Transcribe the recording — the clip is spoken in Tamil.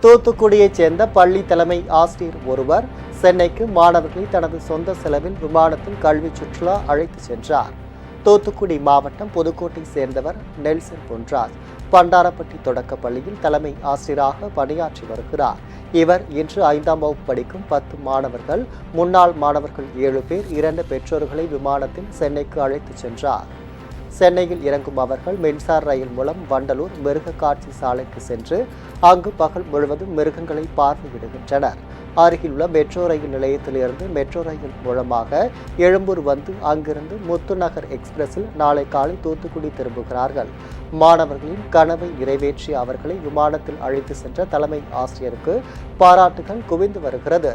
தூத்துக்குடியைச் சேர்ந்த பள்ளி தலைமை ஆசிரியர் ஒருவர் சென்னைக்கு மாணவர்களை தனது சொந்த செலவில் விமானத்தில் கல்வி சுற்றுலா அழைத்து சென்றார். தூத்துக்குடி மாவட்டம் புதுக்கோட்டை சேர்ந்தவர் நெல்சன் பொன்ராஜ் பண்டாரப்பட்டி தொடக்கப் பள்ளியில் தலைமை ஆசிரியராக பணியாற்றி வருகிறார். இவர் இன்று 5ஆம் வகுப்பு படிக்கும் 10 மாணவர்கள், முன்னாள் மாணவர்கள் 7 பேர், 2 பெற்றோர்களை விமானத்தில் சென்னைக்கு அழைத்து சென்றார். சென்னையில் இறங்கும் அவர்கள் மின்சார ரயில் மூலம் வண்டலூர் மிருக காட்சி சாலைக்கு சென்று அங்கு பகல் முழுவதும் மிருகங்களை பார்வையிடுகின்றனர். அருகில் உள்ள மெட்ரோ ரயில் நிலையத்திலிருந்து மெட்ரோ ரயில் மூலமாக எழும்பூர் வந்து அங்கிருந்து முத்துநகர் எக்ஸ்பிரஸில் நாளை காலை தூத்துக்குடி திரும்புகிறார்கள். மாணவர்களின் கனவை நிறைவேற்றிய அவர்களை விமானத்தில் அழைத்து சென்ற தலைமை ஆசிரியருக்கு பாராட்டுகள் குவிந்து வருகிறது.